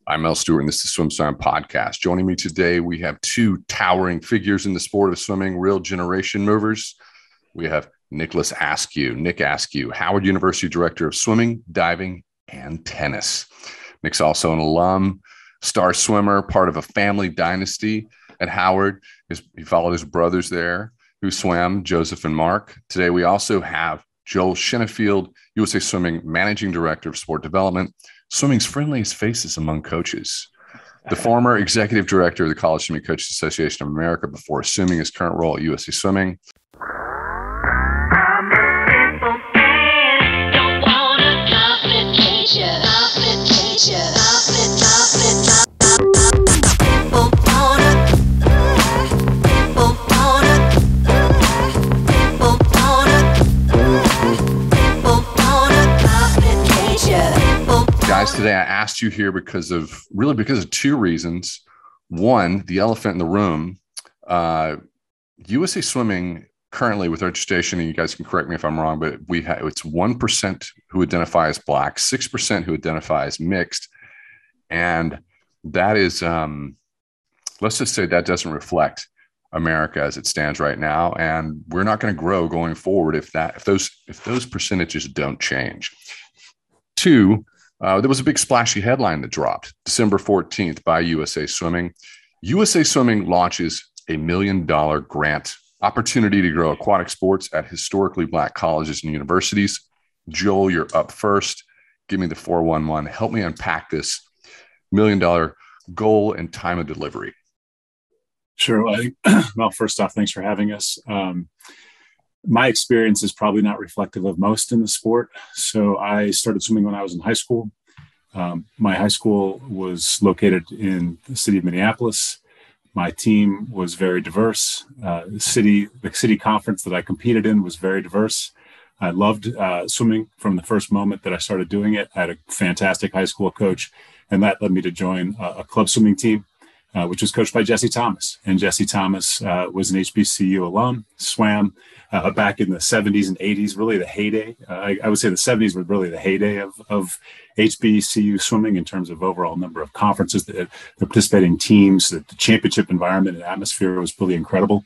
I'm Mel Stewart, and this is the SwimSwam podcast. Joining me today, we have two towering figures in the sport of swimming, real generation movers. We have Nicholas Askew, Nick Askew, Howard University Director of Swimming, Diving, and Tennis. Nick's also an alum, star swimmer, part of a family dynasty at Howard. He followed his brothers there who swam, Joseph and Mark. Today, we also have Joel Shinofield, USA Swimming Managing Director of Sport Development, swimming's friendliest faces among coaches. The former executive director of the College Swimming Coaches Association of America before assuming his current role at USA Swimming. Guys, today I asked you here because of two reasons. One, the elephant in the room. USA Swimming currently, with registration, and you guys can correct me if I'm wrong, but it's 1% who identify as Black, 6% who identify as mixed, and that is let's just say that doesn't reflect America as it stands right now, and we're not going to grow going forward if those percentages don't change. Two, there was a big splashy headline that dropped December 14th by USA Swimming. USA Swimming launches a $1 million grant opportunity to grow aquatic sports at historically Black colleges and universities. Joel, you're up first. Give me the 411. Help me unpack this $1 million goal and time of delivery. Sure. Well, first off, thanks for having us. My experience is probably not reflective of most in the sport. So I started swimming when I was in high school. My high school was located in the city of Minneapolis. My team was very diverse. The city conference that I competed in was very diverse. I loved swimming from the first moment that I started doing it. I had a fantastic high school coach, and that led me to join a club swimming team, which was coached by Jesse Thomas. And Jesse Thomas was an HBCU alum, swam back in the 70s and 80s, really the heyday. I would say the 70s were really the heyday of HBCU swimming in terms of overall number of conferences, the participating teams, the championship environment and atmosphere was really incredible.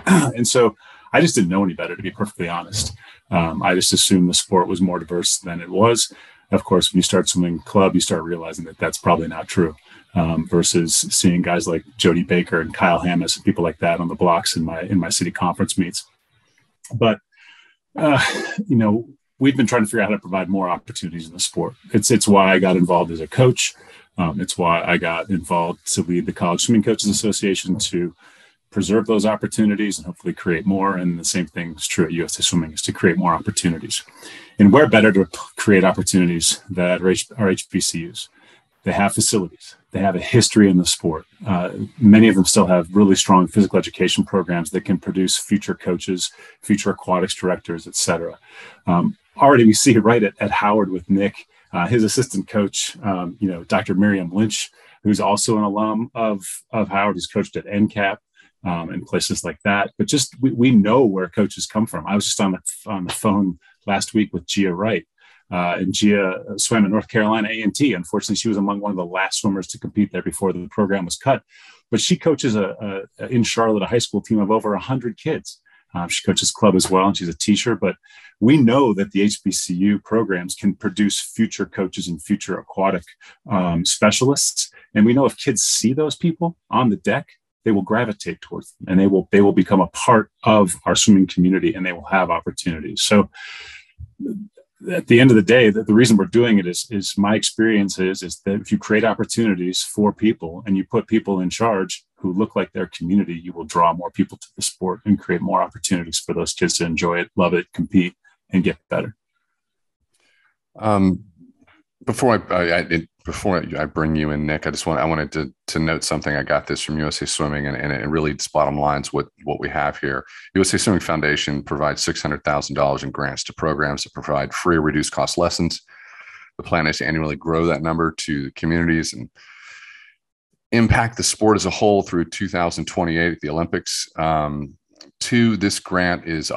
And so I just didn't know any better, to be perfectly honest. I just assumed the sport was more diverse than it was. Of course, when you start swimming club, you start realizing that that's probably not true. Versus seeing guys like Jody Baker and Kyle Hammis and people like that on the blocks in my city conference meets. But we've been trying to figure out how to provide more opportunities in the sport. It's why I got involved as a coach. It's why I got involved to lead the College Swimming Coaches Association to preserve those opportunities and hopefully create more. And the same thing is true at USA Swimming, is to create more opportunities. And where better to create opportunities that are HBCUs. They have facilities. They have a history in the sport. Many of them still have really strong physical education programs that can produce future coaches, future aquatics directors, et cetera. Already we see it right at Howard with Nick, his assistant coach, Dr. Miriam Lynch, who's also an alum of Howard, who's coached at NCAP and places like that. But just we know where coaches come from. I was just on the phone last week with Gia Wright. And Gia swam at North Carolina A&T. Unfortunately, she was among one of the last swimmers to compete there before the program was cut. But she coaches in Charlotte, a high school team of over 100 kids. She coaches club as well, and she's a teacher. But we know that the HBCU programs can produce future coaches and future aquatic specialists. And we know if kids see those people on the deck, they will gravitate towards them, and they will become a part of our swimming community, and they will have opportunities. So at the end of the day, the reason we're doing it is my experience is that if you create opportunities for people and you put people in charge who look like their community, you will draw more people to the sport and create more opportunities for those kids to enjoy it, love it, compete, and get better. Before I bring you in, Nick, I wanted to note something. I got this from USA Swimming, and it really just bottom lines what we have here. USA Swimming Foundation provides $600,000 in grants to programs that provide free or reduced cost lessons. The plan is to annually grow that number to communities and impact the sport as a whole through 2028 at the Olympics. This grant is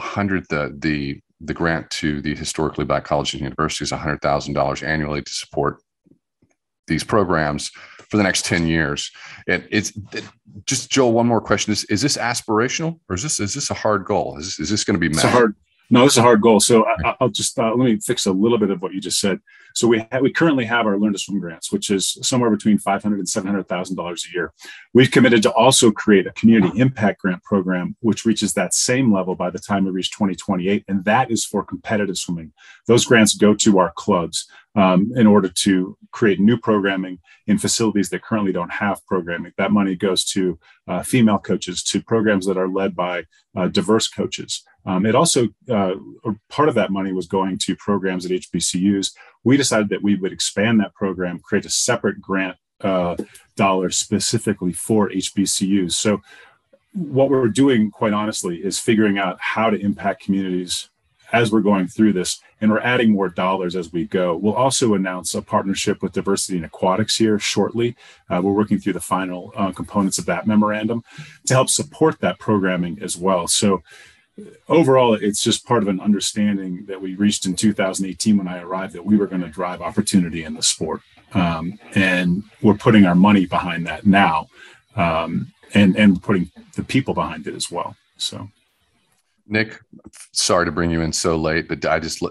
the grant to the historically Black colleges and universities, $100,000 annually to support these programs for the next 10 years. Just, Joel, one more question. Is this aspirational, or is this a hard goal? Is this going to be met? No, this is a hard goal. So I'll just let me fix a little bit of what you just said. So we currently have our Learn to Swim grants, which is somewhere between $500,000 and $700,000 a year. We've committed to also create a community impact grant program, which reaches that same level by the time we reach 2028, and that is for competitive swimming. Those grants go to our clubs in order to create new programming in facilities that currently don't have programming. That money goes to female coaches, to programs that are led by diverse coaches. It also, part of that money was going to programs at HBCUs. We decided that we would expand that program, create a separate grant dollar specifically for HBCUs. So what we're doing, quite honestly, is figuring out how to impact communities as we're going through this, and we're adding more dollars as we go. We'll also announce a partnership with Diversity in Aquatics here shortly. We're working through the final components of that memorandum to help support that programming as well. So overall, it's just part of an understanding that we reached in 2018 when I arrived, that we were going to drive opportunity in the sport. And we're putting our money behind that now, and putting the people behind it as well. So, Nick, sorry to bring you in so late, but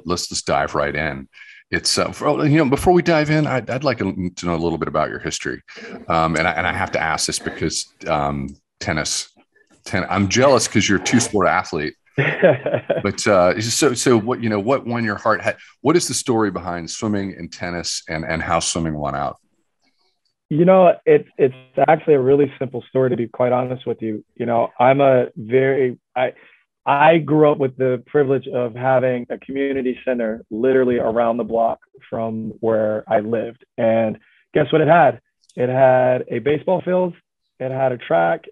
let's just dive right in. It's before we dive in, I'd like to know a little bit about your history, and I have to ask this because tennis. I'm jealous because you're a two-sport athlete. But so what won your heart? What is the story behind swimming and tennis, and how swimming won out? It's actually a really simple story, to be quite honest with you. I grew up with the privilege of having a community center literally around the block from where I lived. And guess what it had? It had a baseball field, it had a track,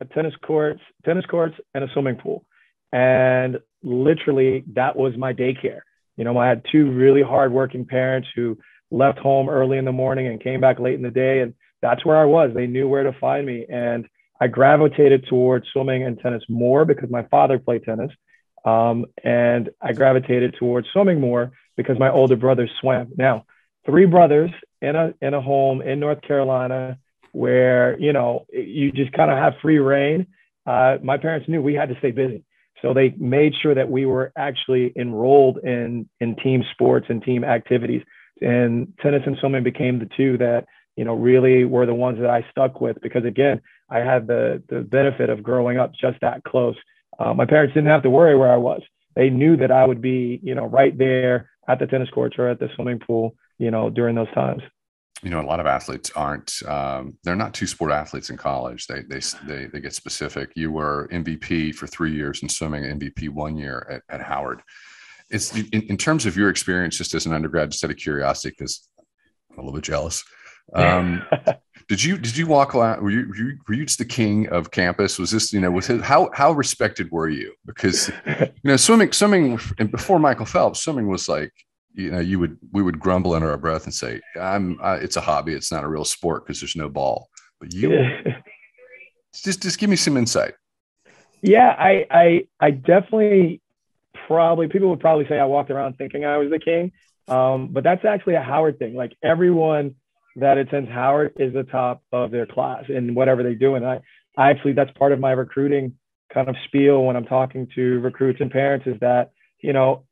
a tennis courts, and a swimming pool. And literally that was my daycare. I had two really hardworking parents who left home early in the morning and came back late in the day. And that's where I was. They knew where to find me. And I gravitated towards swimming and tennis more because my father played tennis. And I gravitated towards swimming more because my older brother swam. Now, three brothers in a home in North Carolina where, you just kind of have free reign. My parents knew we had to stay busy. So they made sure that we were actually enrolled in team sports and team activities. And tennis and swimming became the two that, really were the ones that I stuck with, because again, I had the benefit of growing up just that close. My parents didn't have to worry where I was. They knew that I would be, right there at the tennis courts or at the swimming pool, during those times. A lot of athletes aren't, they're not two-sport athletes in college. They get specific. You were MVP for 3 years in swimming, MVP 1 year at Howard. It's in terms of your experience, just as an undergrad, just out of curiosity, because I'm a little bit jealous. Did you walk around? Were you just the king of campus? Was this, how respected were you? Because, swimming, and before Michael Phelps, swimming was like, we would grumble under our breath and say, it's a hobby. It's not a real sport because there's no ball. But you just give me some insight. Yeah, I definitely people would probably say I walked around thinking I was the king. But that's actually a Howard thing. Like, everyone that attends Howard is the top of their class in whatever they do. And I actually, that's part of my recruiting kind of spiel when I'm talking to recruits and parents, is that,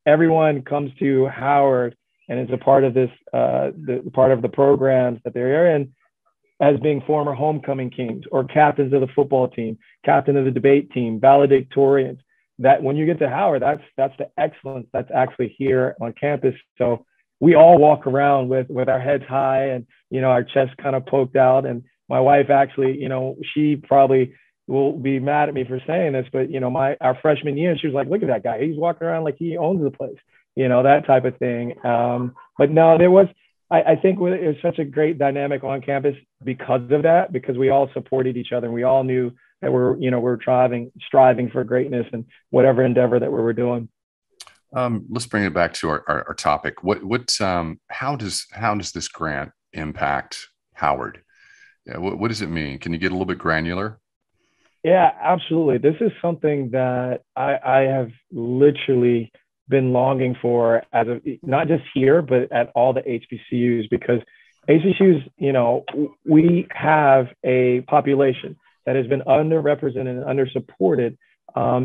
everyone comes to Howard and is a part of this, part of the programs that they're in, as being former homecoming kings or captains of the football team, captain of the debate team, valedictorians. That when you get to Howard, that's the excellence that's actually here on campus. So we all walk around with our heads high and, our chest kind of poked out. And my wife actually, she probably will be mad at me for saying this, but, our freshman year, she was like, look at that guy. He's walking around like he owns the place, that type of thing. But no, I think it was such a great dynamic on campus because of that, because we all supported each other and we all knew that we're striving for greatness and whatever endeavor that we were doing. Let's bring it back to our topic. How does this grant impact Howard? Yeah, what does it mean? Can you get a little bit granular? Yeah, absolutely. This is something that I have literally been longing for, not just here, but at all the HBCUs, because HBCUs, we have a population that has been underrepresented and undersupported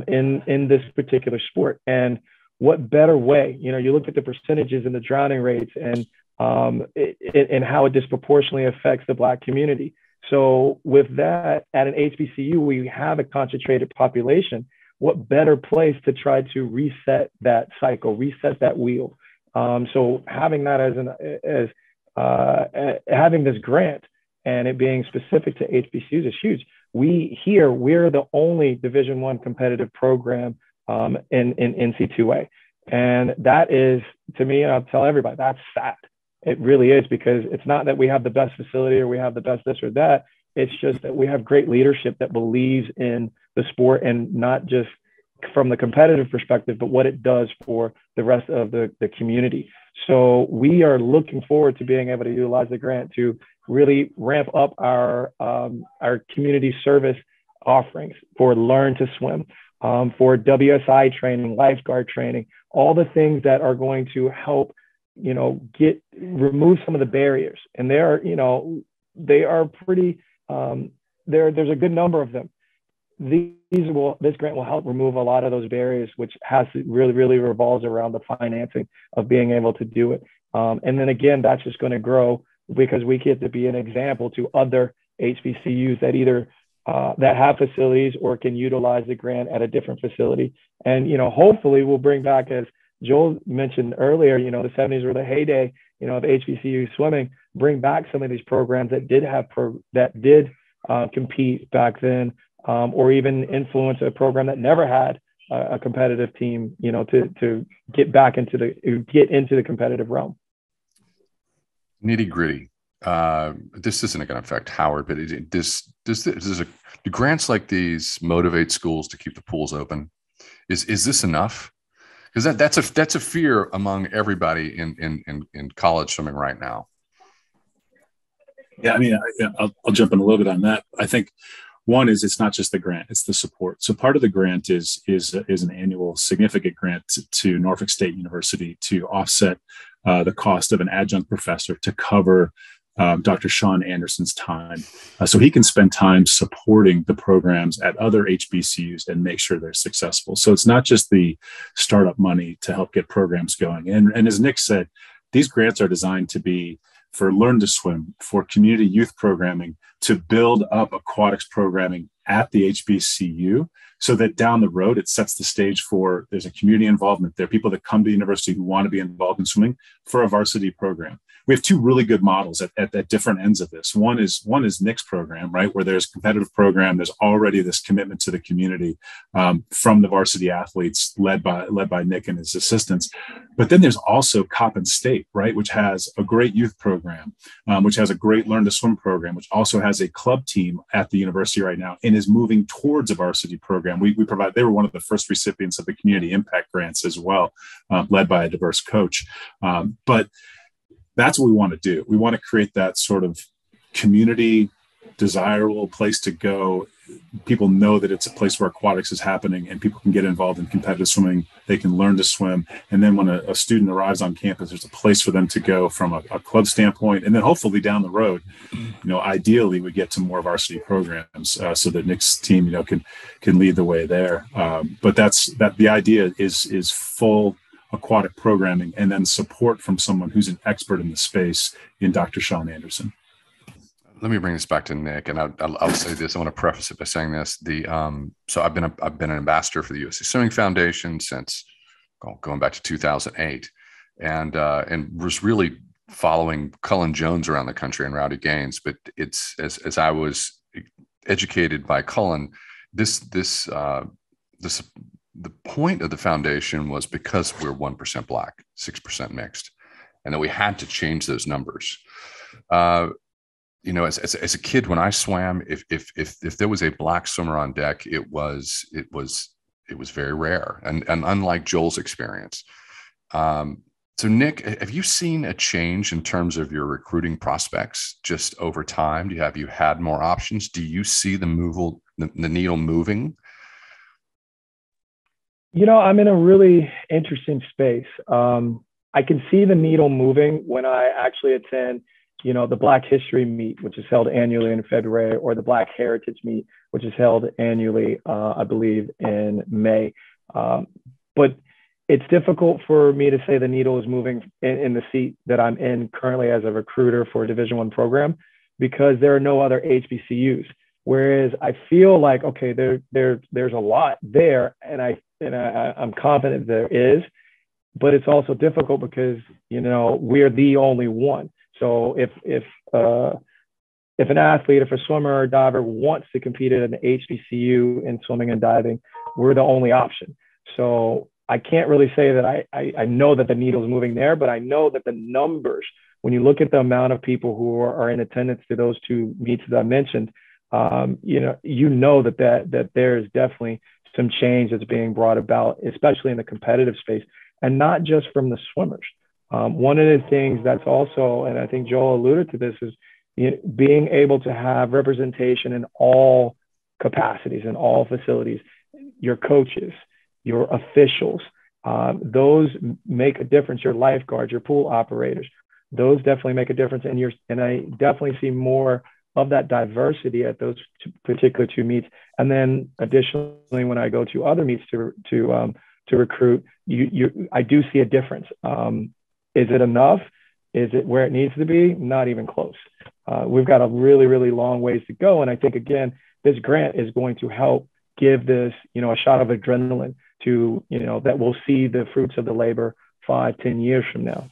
in this particular sport. And what better way, you look at the percentages and the drowning rates and how it disproportionately affects the Black community. So with that, at an HBCU, we have a concentrated population. What better place to try to reset that cycle, reset that wheel? So having that having this grant and it being specific to HBCUs is huge. We're the only Division I competitive program in NC2A. And that is, to me, and I'll tell everybody, that's sad. It really is, because it's not that we have the best facility or we have the best this or that. It's just that we have great leadership that believes in the sport, and not just from the competitive perspective, but what it does for the rest of the community. So we are looking forward to being able to utilize the grant to really ramp up our community service offerings for Learn to Swim, for WSI training, lifeguard training, all the things that are going to help, remove some of the barriers. And they are pretty, there's a good number of them. This grant will help remove a lot of those barriers, which has to really revolves around the financing of being able to do it. And then again, that's just going to grow, because we get to be an example to other HBCUs that either that have facilities or can utilize the grant at a different facility. And, hopefully we'll bring back, as Joel mentioned earlier, the 70s were the heyday, of HBCU swimming, bring back some of these programs that did compete back then, or even influence a program that never had a competitive team, to get into the competitive realm. Nitty gritty. This isn't going to affect Howard, but do grants like these motivate schools to keep the pools open? Is this enough? Because that's a fear among everybody in college swimming right now. Yeah, I mean, I'll jump in a little bit on that. I think one is, it's not just the grant, it's the support. So part of the grant is an annual significant grant to Norfolk State University to offset the cost of an adjunct professor to cover Dr. Sean Anderson's time, so he can spend time supporting the programs at other HBCUs and make sure they're successful. So it's not just the startup money to help get programs going. And as Nick said, these grants are designed to be for Learn to Swim, for community youth programming, to build up aquatics programming at the HBCU, so that down the road, it sets the stage for, there's a community involvement. There are people that come to the university who want to be involved in swimming for a varsity program. We have two really good models at different ends of this. One is Nick's program, right, where there's a competitive program. There's already this commitment to the community from the varsity athletes led by Nick and his assistants. But then there's also Coppin State, right, which has a great youth program, which has a great Learn to Swim program, which also has a club team at the university right now and is moving towards a varsity program. They were one of the first recipients of the community impact grants as well, led by a diverse coach. But that's what we want to do. We want to create that sort of community desirable place to go. People know that it's a place where aquatics is happening and people can get involved in competitive swimming. They can learn to swim. And then when a student arrives on campus, there's a place for them to go from a club standpoint. And then hopefully down the road, ideally we get to more varsity programs so that Nick's team, can lead the way there. But the idea is full aquatic programming and then support from someone who's an expert in the space in Dr. Sean Anderson. Let me bring this back to Nick, and I'll say this. I want to preface it by saying this. So I've been an ambassador for the USA Swimming Foundation since going back to 2008, and was really following Cullen Jones around the country and Rowdy Gaines. But it's as I was educated by Cullen, the point of the foundation was because we're 1% Black, 6% mixed, and that we had to change those numbers. As a kid, when I swam, if there was a Black swimmer on deck, it was very rare, and unlike Joel's experience. So Nick, have you seen a change in terms of your recruiting prospects just over time? Have you had more options? Do you see the needle moving? I'm in a really interesting space. I can see the needle moving when I actually attend the Black History Meet, which is held annually in February, or the Black Heritage Meet, which is held annually, I believe, in May. But it's difficult for me to say the needle is moving in the seat that I'm in currently as a recruiter for a Division I program, because there are no other HBCUs. Whereas I feel like, okay, there's a lot there, and I'm confident there is, but it's also difficult because we're the only one. So if an athlete, if a swimmer or diver wants to compete at an HBCU in swimming and diving, we're the only option. So I can't really say that I know that the needle is moving there, but I know that the numbers, when you look at the amount of people who are in attendance to those two meets that I mentioned, that there's definitely some change that's being brought about, especially in the competitive space, and not just from the swimmers. One of the things that's also, and I think Joel alluded to this, is being able to have representation in all capacities, in all facilities. Your coaches, your officials, those make a difference. Your lifeguards, your pool operators, those definitely make a difference. And I definitely see more of that diversity at those particular two meets. And then additionally, when I go to other meets to recruit, I do see a difference. Is it enough? Is it where it needs to be? Not even close. We've got a really, really long ways to go. And I think, again, this grant is going to help give this, a shot of adrenaline to, that we'll see the fruits of the labor 5-10 years from now.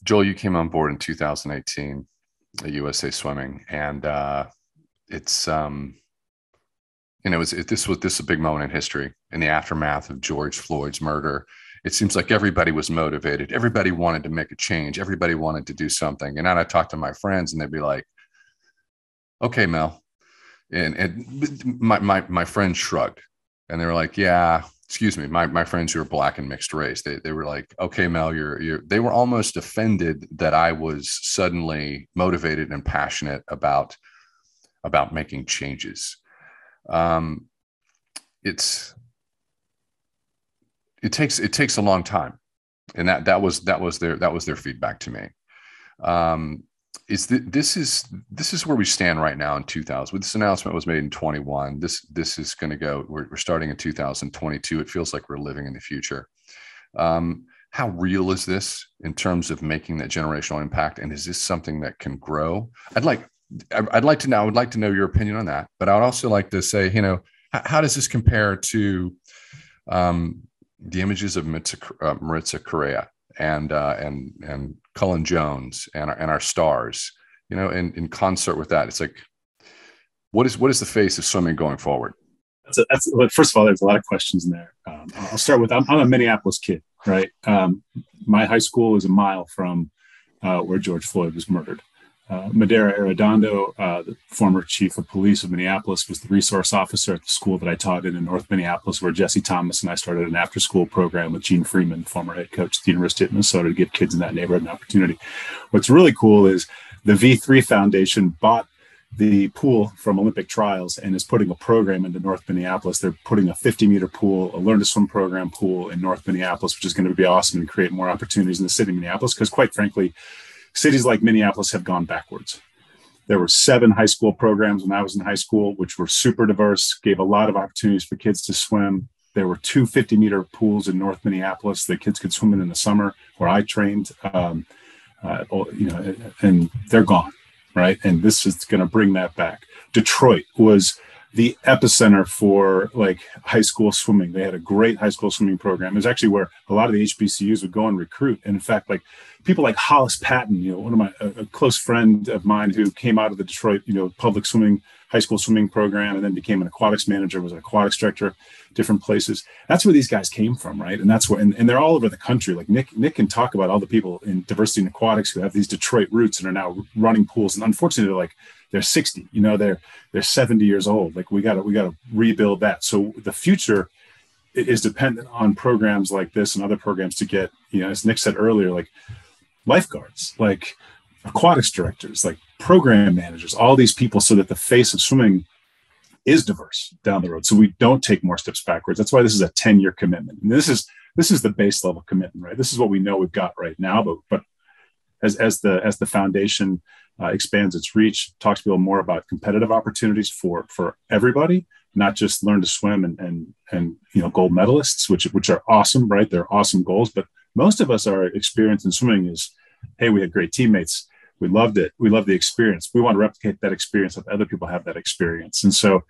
Joel, you came on board in 2018 at USA Swimming, and this was a big moment in history in the aftermath of George Floyd's murder. It seems like everybody was motivated. Everybody wanted to make a change. Everybody wanted to do something. And I talked to my friends, and they'd be like, "Okay, Mel," and my friends shrugged, and they were like, "Yeah." Excuse me, my friends who are Black and mixed race, they were like, "Okay, Mel, they were almost offended that I was suddenly motivated and passionate about making changes." It takes a long time, and that was their feedback to me. This is where we stand right now in 2000. This announcement was made in 21. This is going to go. We're starting in 2022. It feels like we're living in the future. How real is this in terms of making that generational impact? And is this something that can grow? I'd like to know. I would like to know your opinion on that. But I would also like to say, how does this compare to the images of Maritza Correa and Cullen Jones and our stars, in concert with that? It's like, what is the face of swimming going forward? First of all, there's a lot of questions in there. I'll start with, I'm a Minneapolis kid, right? My high school is a mile from where George Floyd was murdered. Madera Arredondo, the former chief of police of Minneapolis, was the resource officer at the school that I taught in North Minneapolis, where Jesse Thomas and I started an after-school program with Gene Freeman, former head coach at the University of Minnesota, to give kids in that neighborhood an opportunity. What's really cool is the V3 Foundation bought the pool from Olympic Trials and is putting a program into North Minneapolis. They're putting a 50-meter pool, a learn-to-swim program pool in North Minneapolis, which is going to be awesome and create more opportunities in the city of Minneapolis, because quite frankly, cities like Minneapolis have gone backwards. There were 7 high school programs when I was in high school, which were super diverse, gave a lot of opportunities for kids to swim. There were 2 50-meter pools in North Minneapolis that kids could swim in the summer, where I trained, and they're gone, right? And this is going to bring that back. Detroit was the epicenter for high school swimming. They had a great high school swimming program. It was actually where a lot of the HBCUs would go and recruit. And in fact, people like Hollis Patton, a close friend of mine who came out of the Detroit, public swimming, high school swimming program, and then became an aquatics manager, was an aquatics director, different places. That's where these guys came from, right? And that's where, and they're all over the country. Like Nick can talk about all the people in diversity in aquatics who have these Detroit roots and are now running pools. And unfortunately, they're 60, they're 70 years old. We got to rebuild that. So the future is dependent on programs like this and other programs to get, as Nick said earlier, lifeguards, aquatics directors, program managers, all these people, so that the face of swimming is diverse down the road. So we don't take more steps backwards. That's why this is a 10-year commitment. And this is the base level commitment, right? This is what we know we've got right now, but as the foundation expands its reach, talks to people more about competitive opportunities for everybody, not just learn to swim and gold medalists, which are awesome, right? They're awesome goals, but most of us, our experience in swimming is, hey, we had great teammates. We loved it. We loved the experience. We want to replicate that experience if other people have that experience. And so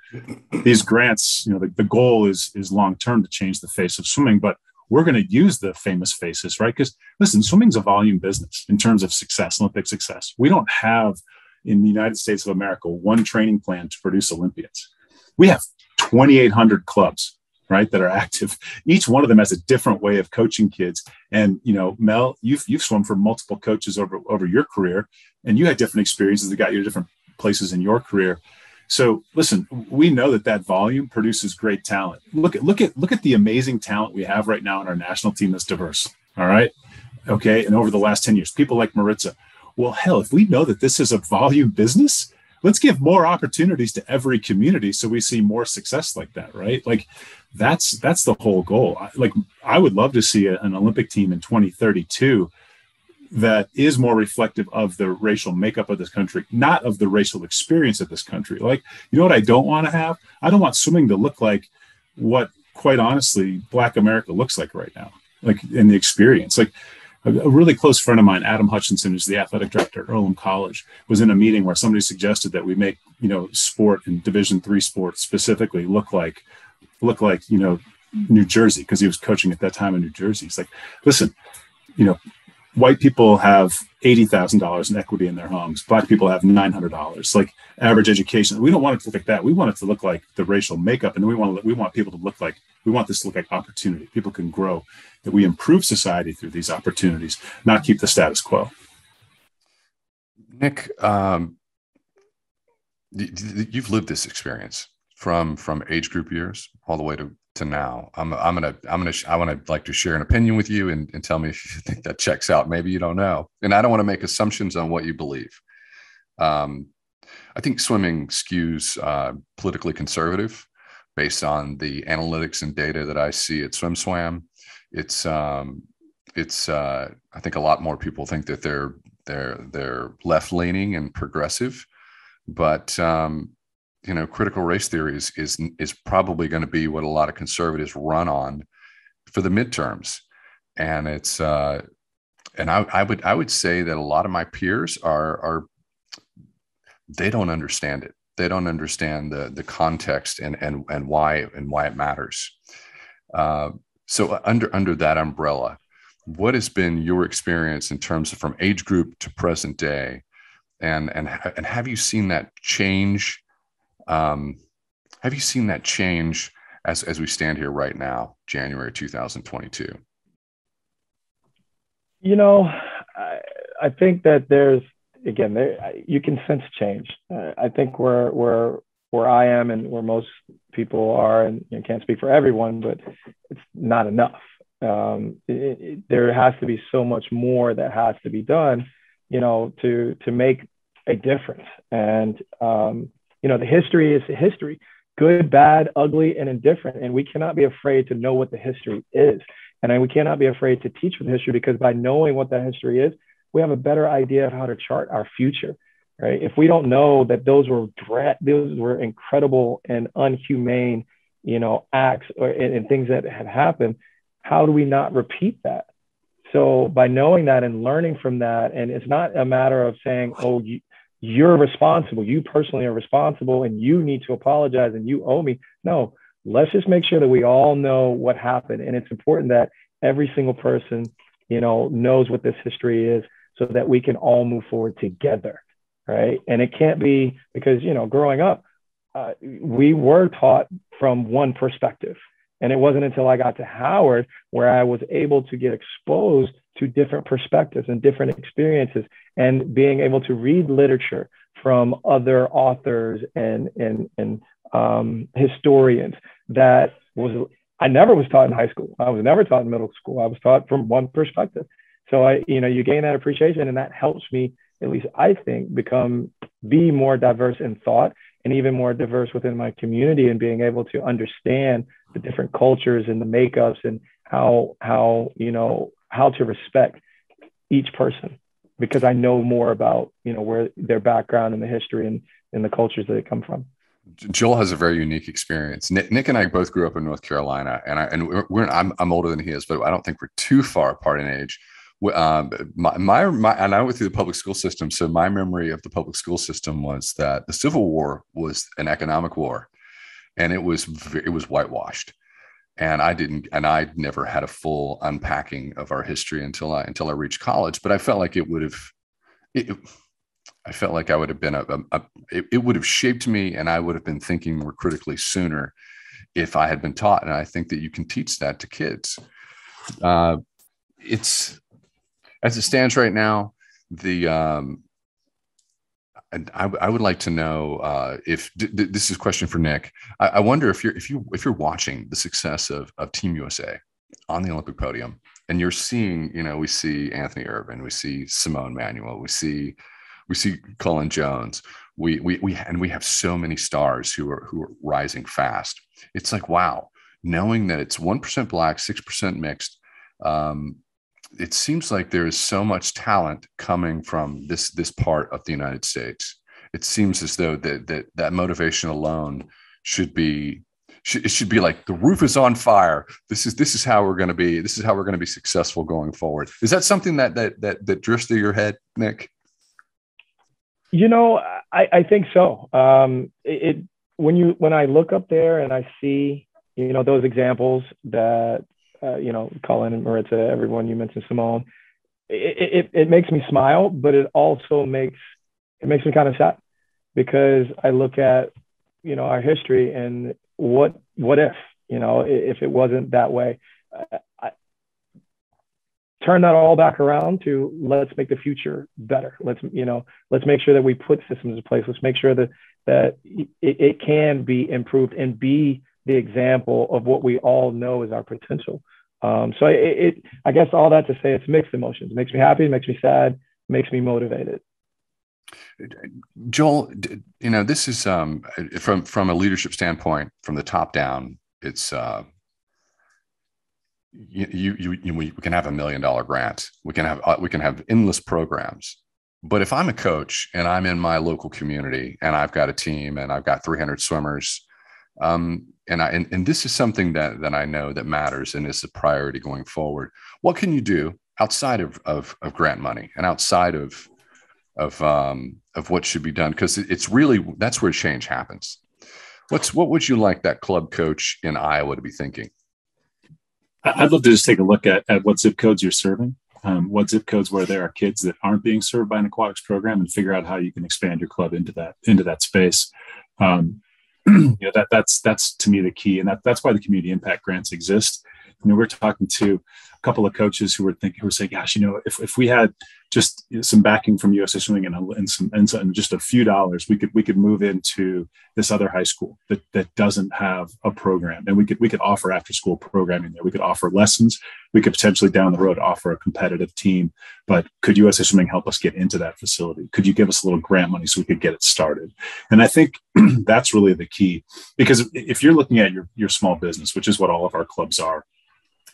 these grants, the goal is long-term to change the face of swimming, but we're going to use the famous faces, right? Because listen, swimming's a volume business in terms of success, Olympic success. We don't have in the United States of America one training plan to produce Olympians. We have 2,800 clubs, right, that are active. Each one of them has a different way of coaching kids. And, Mel, you've swum for multiple coaches over your career, and you had different experiences that got you to different places in your career. So listen, we know that volume produces great talent. Look at the amazing talent we have right now in our national team that's diverse. All right. Okay. And over the last 10 years, people like Maritza. Well, hell, if we know that this is a volume business, let's give more opportunities to every community so we see more success like that, right? Like that's the whole goal. I would love to see an Olympic team in 2032 that is more reflective of the racial makeup of this country, not of the racial experience of this country. Like, what I don't want to have? I don't want swimming to look like what, quite honestly, Black America looks like right now, like in the experience. Like a really close friend of mine, Adam Hutchinson, who's the athletic director at Earlham College, was in a meeting where somebody suggested that we make, sport and Division III sports specifically look like, New Jersey, because he was coaching at that time in New Jersey. He's like, listen, white people have $80,000 in equity in their homes. Black people have $900, like average education. We don't want it to look like that. We want it to look like the racial makeup. And we want people to look like, we want this to look like opportunity. People can grow, that we improve society through these opportunities, not keep the status quo. Nick, you've lived this experience from age group years all the way to now. I want to like to share an opinion with you and tell me if you think that checks out. Maybe you don't know, and I don't want to make assumptions on what you believe. I think swimming skews politically conservative based on the analytics and data that I see at SwimSwam. It's I think a lot more people think that they're left leaning and progressive, but critical race theory is probably going to be what a lot of conservatives run on for the midterms. And it's and I would say that a lot of my peers are they don't understand it. They don't understand the context and why it matters. So under that umbrella, what has been your experience in terms of from age group to present day, and have you seen that change? Have you seen that change as we stand here right now, January 2022? I think that you can sense change. I think where I am and where most people are, and I can't speak for everyone, but it's not enough. There has to be so much more that has to be done, to make a difference. And the history is history, good, bad, ugly, and indifferent. And we cannot be afraid to know what the history is. And we cannot be afraid to teach with history, because by knowing what that history is, we have a better idea of how to chart our future, right? If we don't know that those were incredible and unhumane, acts and things that had happened, how do we not repeat that? So by knowing that and learning from that, and it's not a matter of saying, oh, you're responsible, you personally are responsible, and you need to apologize and you owe me. No, let's just make sure that we all know what happened. And it's important that every single person, knows what this history is, so that we can all move forward together, right? And it can't be because, growing up, we were taught from one perspective. And it wasn't until I got to Howard where I was able to get exposed to different perspectives and different experiences, and being able to read literature from other authors and historians that I never was taught in high school. I was never taught in middle school. I was taught from one perspective. So you gain that appreciation, and that helps me, at least I think, be more diverse in thought, and even more diverse within my community, and being able to understand the different cultures and the makeups, and how to respect each person. because I know more about, where their background and the history and the cultures that they come from. Joel has a very unique experience. Nick and I both grew up in North Carolina, I'm older than he is, but I don't think we're too far apart in age. And I went through the public school system, so my memory of the public school system was that the Civil War was an economic war, and it was whitewashed. And I never had a full unpacking of our history until I reached college. But I felt like I felt like I would have been it would have shaped me, and I would have been thinking more critically sooner if I had been taught. And I think that you can teach that to kids. It's, as it stands right now, and I would like to know if this is a question for Nick. I wonder if you're watching the success of Team USA on the Olympic podium, and you're seeing, we see Anthony Irvin, we see Simone Manuel, we see Cullen Jones. We have so many stars who are rising fast. It's like, wow, knowing that it's 1% Black, 6% mixed. It seems like there is so much talent coming from this part of the United States. It seems as though that motivation alone should be like, the roof is on fire. This is how we're going to be. This is how we're going to be successful going forward. Is that something that drifts through your head, Nick? I think so. When I look up there and I see, those examples that, Cullen and Maritza, everyone you mentioned, Simone, it makes me smile, but it also makes me kind of sad, because I look at, our history and what if it wasn't that way. Turn that all back around to, let's make the future better. Let's make sure that we put systems in place. Let's make sure that it can be improved and be the example of what we all know is our potential. So I guess all that to say, it's mixed emotions. It makes me happy, it makes me sad, it makes me motivated. Joel, this is from a leadership standpoint, from the top down. It's we can have $1 million grant. We can have endless programs. But if I'm a coach and I'm in my local community and I've got a team and I've got 300 swimmers, and this is something that I know that matters and is a priority going forward. What can you do outside of grant money and outside of what should be done? Because it's really, that's where change happens. What would you like that club coach in Iowa to be thinking? I'd love to just take a look at what zip codes you're serving, what zip codes where there are kids that aren't being served by an aquatics program, and figure out how you can expand your club into that space. That's to me the key, and that's why the community impact grants exist. We're talking to a couple of coaches who were saying, gosh, if we had just some backing from USA Swimming and just a few dollars, we could move into this other high school that doesn't have a program, and we could offer after school programming there. We could offer lessons. We could potentially down the road offer a competitive team. But could USA Swimming help us get into that facility? Could you give us a little grant money so we could get it started? And I think that's really the key, because if you're looking at your small business, which is what all of our clubs are,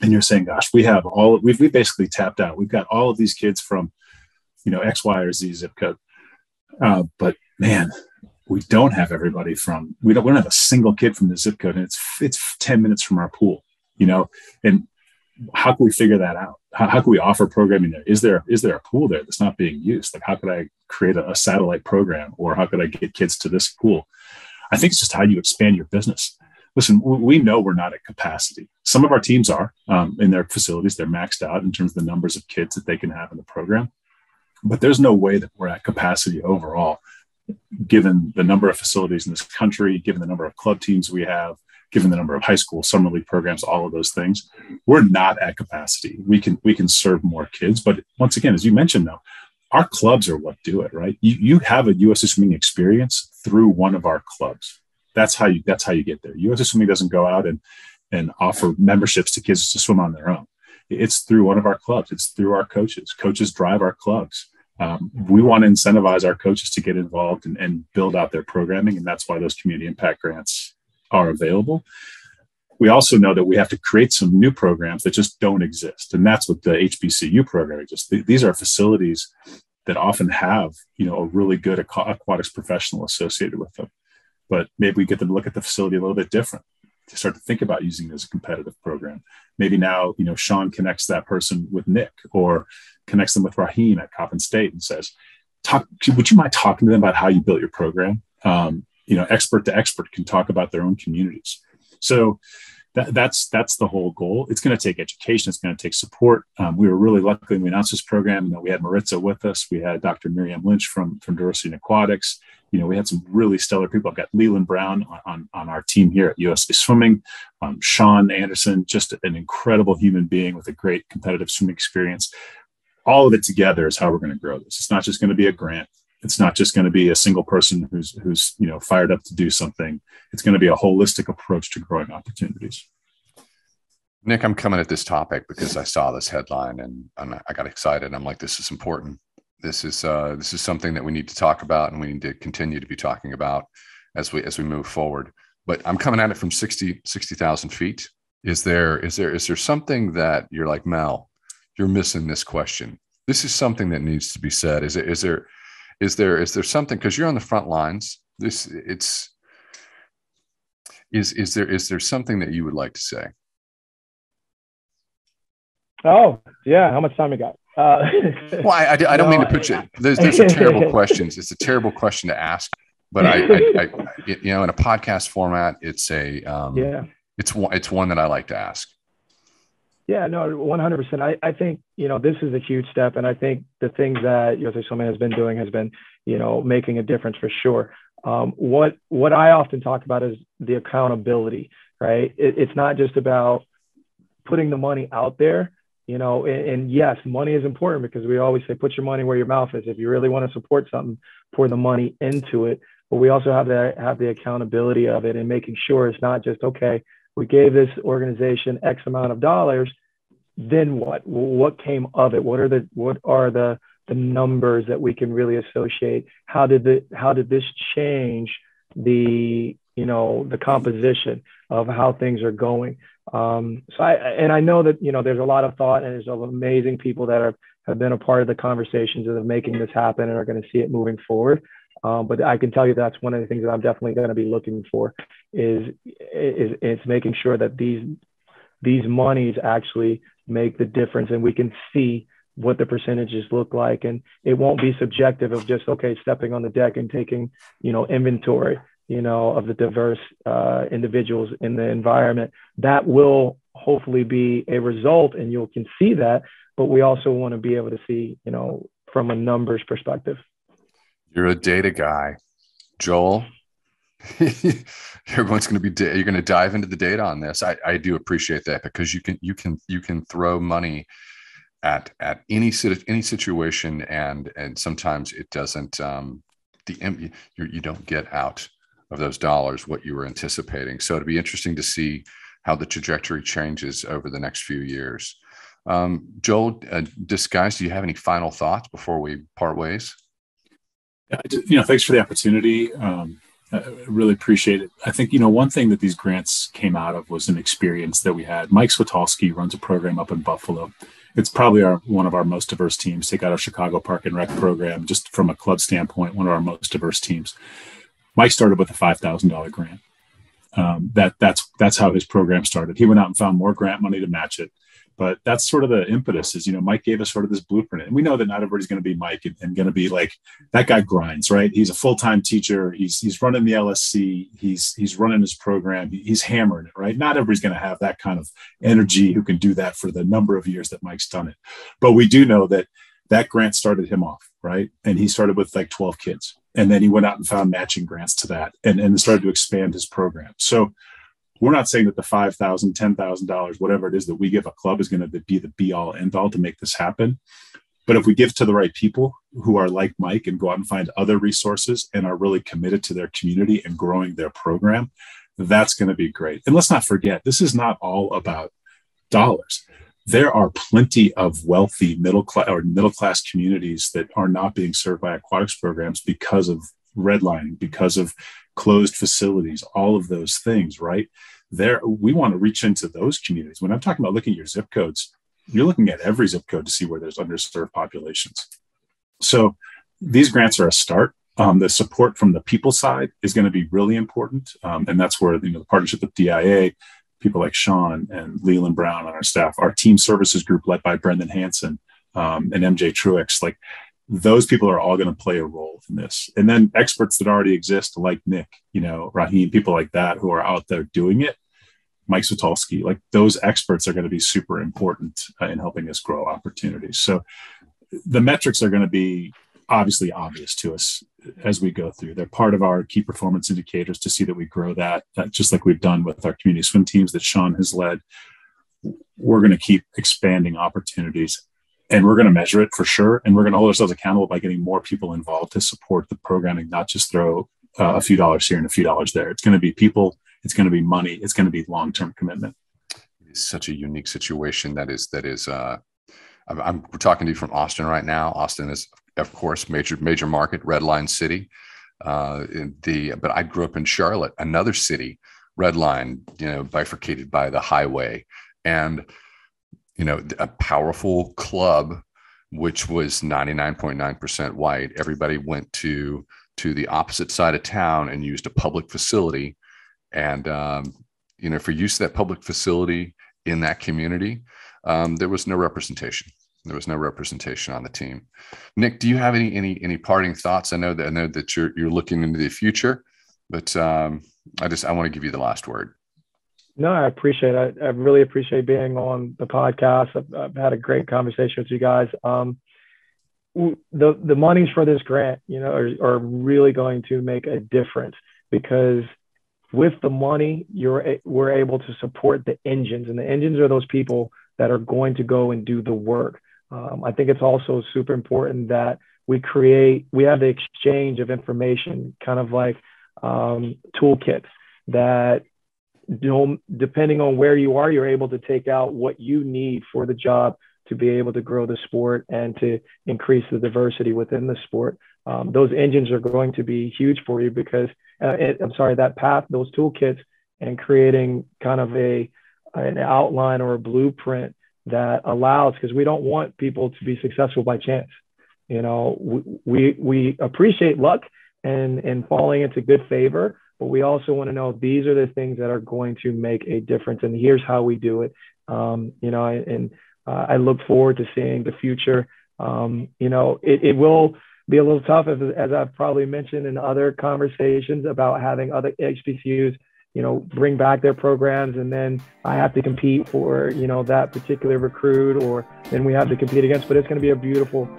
and you're saying, gosh, we've basically tapped out. We've got all of these kids from, X, Y, or Z zip code. But man, we don't have everybody from, we don't have a single kid from the zip code. And it's 10 minutes from our pool, and how can we figure that out? How can we offer programming there? Is there a pool there that's not being used? Like, how could I create a satellite program, or how could I get kids to this pool? I think it's just how you expand your business. Listen, we know we're not at capacity. Some of our teams are in their facilities. They're maxed out in terms of the numbers of kids that they can have in the program. But there's no way that we're at capacity overall, given the number of facilities in this country, given the number of club teams we have, given the number of high school summer league programs, all of those things. We're not at capacity. We can serve more kids. But once again, as you mentioned, though, our clubs are what do it, right? You have a USA Swimming experience through one of our clubs. That's how you get there. USA Swimming doesn't go out and offer memberships to kids to swim on their own. It's through one of our clubs. It's through our coaches. Coaches drive our clubs. We want to incentivize our coaches to get involved and build out their programming, and that's why those community impact grants are available. We also know that we have to create some new programs that just don't exist, and that's what the HBCU program exists. These are facilities that often have, a really good aquatics professional associated with them. But maybe we get them to look at the facility a little bit different, to start to think about using it as a competitive program. Maybe now, Sean connects that person with Nick, or connects them with Raheem at Coppin State and says, would you mind talking to them about how you built your program? Expert to expert can talk about their own communities. So that's the whole goal. It's going to take education. It's going to take support. We were really lucky when we announced this program. We had Maritza with us. We had Dr. Miriam Lynch from Diversity in Aquatics. We had some really stellar people. I've got Leland Brown on our team here at USA Swimming. Sean Anderson, just an incredible human being with a great competitive swimming experience. All of it together is how we're going to grow this. It's not just going to be a grant. It's not just going to be a single person who's fired up to do something. It's going to be a holistic approach to growing opportunities. Nick, I'm coming at this topic because I saw this headline and I got excited. I'm like, this is important. This is something that we need to talk about, and we need to continue to be talking about as we move forward. But I'm coming at it from 60,000 feet. Is there something that you're like, Mel, you're missing this question? This is something that needs to be said. Is there something, because you're on the front lines? Is there something that you would like to say? Oh yeah, how much time you got? Well, I don't mean to put you. There's a terrible questions. It's a terrible question to ask, but I in a podcast format, it's it's one that I like to ask. Yeah, no, 100%. I think, this is a huge step. And I think the things that USA Swimming has been doing has been, making a difference for sure. What I often talk about is the accountability, right? It's not just about putting the money out there, and yes, money is important, because we always say, put your money where your mouth is. If you really want to support something, pour the money into it. But we also have the accountability of it, and making sure it's not just, okay, we gave this organization X amount of dollars, then what? What came of it? What are the numbers that we can really associate? How did this change the composition of how things are going? So I know that, there's a lot of thought, and there's amazing people that have been a part of the conversations of making this happen and are going to see it moving forward. But I can tell you that's one of the things that I'm definitely going to be looking for is making sure that these monies actually make the difference, and we can see what the percentages look like. And it won't be subjective of just, okay, stepping on the deck and taking, inventory, of the diverse individuals in the environment. That will hopefully be a result, and you can see that. But we also want to be able to see, from a numbers perspective. You're a data guy, Joel. You're going to dive into the data on this. I do appreciate that, because you can throw money at any situation, and sometimes it doesn't. You don't get out of those dollars what you were anticipating. So it'd be interesting to see how the trajectory changes over the next few years. Joel, guys, do you have any final thoughts before we part ways? Thanks for the opportunity. I really appreciate it. I think, one thing that these grants came out of was an experience that we had. Mike Switolski runs a program up in Buffalo. It's probably one of our most diverse teams. Take out our Chicago Park and Rec program, just from a club standpoint, one of our most diverse teams. Mike started with a $5,000 grant. That's how his program started. He went out and found more grant money to match it. But that's sort of the impetus is, Mike gave us sort of this blueprint. And we know that not everybody's going to be Mike and going to be like, that guy grinds, right? He's a full-time teacher. He's running the LSC. He's running his program. He's hammering it, right? Not everybody's going to have that kind of energy who can do that for the number of years that Mike's done it. But we do know that grant started him off, right? And he started with like 12 kids. And then he went out and found matching grants to that and started to expand his program. So we're not saying that the $5,000, $10,000, whatever it is that we give a club is going to be the be all end all to make this happen. But if we give to the right people who are like Mike and go out and find other resources and are really committed to their community and growing their program, that's going to be great. And let's not forget, this is not all about dollars. There are plenty of wealthy middle class communities that are not being served by aquatics programs because of redlining, because of closed facilities, all of those things, right? We want to reach into those communities. When I'm talking about looking at your zip codes, you're looking at every zip code to see where there's underserved populations. So these grants are a start. The support from the people side is going to be really important. And that's where, the partnership with DIA, people like Sean and Leland Brown on our staff, our team services group led by Brendan Hansen, and MJ Truex, like those people are all going to play a role in this. And then experts that already exist like Nick, Raheem, people like that who are out there doing it, Mike Sotolsky, like those experts are going to be super important in helping us grow opportunities. So the metrics are going to be obviously obvious to us as we go through. They're part of our key performance indicators to see that we grow that just like we've done with our community swim teams that Sean has led. We're going to keep expanding opportunities, and we're going to measure it for sure. And we're going to hold ourselves accountable by getting more people involved to support the programming, not just throw a few dollars here and a few dollars there. It's going to be people, it's going to be money, it's going to be long-term commitment. It's such a unique situation. I'm talking to you from Austin right now. Austin is, of course, major market, red line city. But I grew up in Charlotte, another city, red line, bifurcated by the highway, and a powerful club, which was 99.9% white. Everybody went to the opposite side of town and used a public facility, and for use of that public facility in that community, there was no representation. There was no representation on the team. Nick, do you have any parting thoughts? I know that you're looking into the future, but I want to give you the last word. No, I appreciate it. I really appreciate being on the podcast. I've had a great conversation with you guys. The monies for this grant, are really going to make a difference, because with the money, we're able to support the engines, and the engines are those people that are going to go and do the work. I think it's also super important that we have the exchange of information, kind of like toolkits that, depending on where you are, you're able to take out what you need for the job to be able to grow the sport and to increase the diversity within the sport. Those engines are going to be huge for you, because that path, those toolkits, and creating kind of an outline or a blueprint that allows, because we don't want people to be successful by chance. We appreciate luck and falling into good favor, but we also want to know these are the things that are going to make a difference, and here's how we do it. I look forward to seeing the future. It will be a little tough, as I've probably mentioned in other conversations, about having other HBCUs bring back their programs, and then I have to compete for, that particular recruit, or then we have to compete against. But it's going to be a beautiful,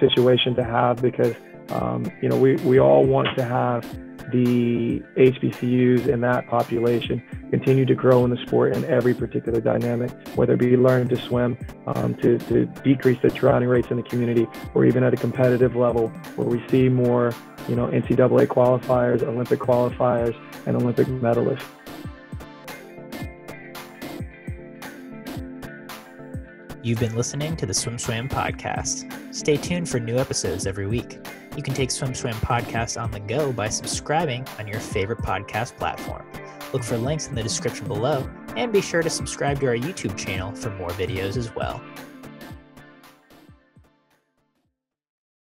situation to have, because, we all want to have the HBCUs in that population continue to grow in the sport in every particular dynamic, whether it be learning to swim, to decrease the drowning rates in the community, or even at a competitive level where we see more, NCAA qualifiers, Olympic qualifiers, and Olympic medalists. You've been listening to the SwimSwam podcast. Stay tuned for new episodes every week. You can take SwimSwam podcast on the go by subscribing on your favorite podcast platform. Look for links in the description below, and be sure to subscribe to our YouTube channel for more videos as well.